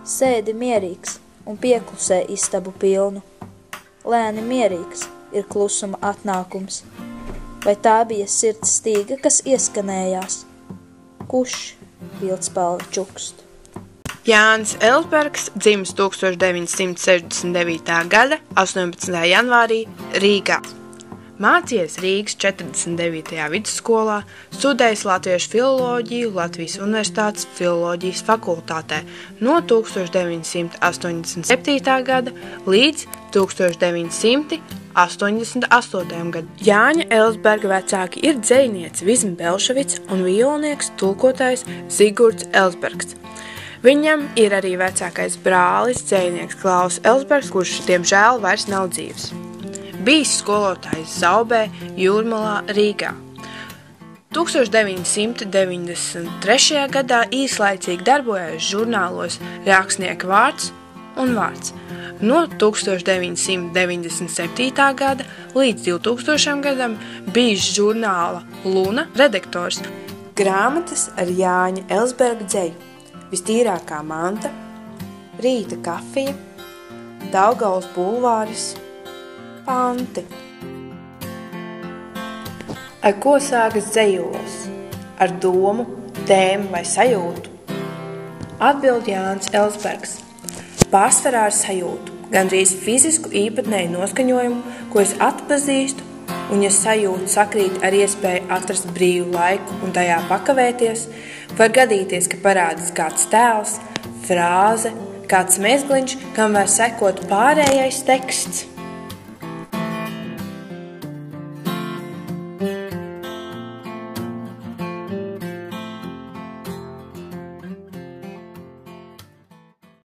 Sēdi mierīgs un pieklusē istabu pilnu. Lēni mierīgs ir klusuma atnākums. Vai tā bija sirds stīga, kas ieskanējās? Kuš pildspalva čukst? Jānis Elsbergs dzimis 1969. gada 18. janvārī Rīgā. Mācījies Rīgas 49. vidusskolā, studējis latviešu filoloģiju Latvijas Universitātes filoloģijas fakultātē no 1987. gada līdz 1988. gadam. Jāņa Elsberga vecāki ir dzejniece Vizma Belševica un violnieks tulkotājs Zigurds Elsbergs. Viņam ir arī vecākais brālis, dzejnieks Klaus Elsbergs, kurš diemžēl vairs nav dzīvs. Bijis skolotājs Zaubē, Jūrmalā, Rīgā. 1993. gadā īslaicīgi darbojās žurnālos Rakstnieka vārds un vārds. No 1997. gada līdz 2000. gadam bijis žurnāla Luna redaktors. Grāmatas ar Jāņa Elsberga dzeju. Vistīrākā manta, Rīta kafija, Daugavas bulvāris, Panti. Ar ko sākas dzejolis? Ar domu, tēmu vai sajūtu? Atbild Jānis Elsbergs. Pārsvarā ar sajūtu, gandrīz fizisku īpatnēju noskaņojumu, ko es atpazīstu, un ja sajūta sakrīt ar iespēju atrast brīvu laiku un tajā pakavēties, var gadīties, ka parādās kāds tēls, frāze, kāds mezgliņš, kam var sekot pārējais teksts.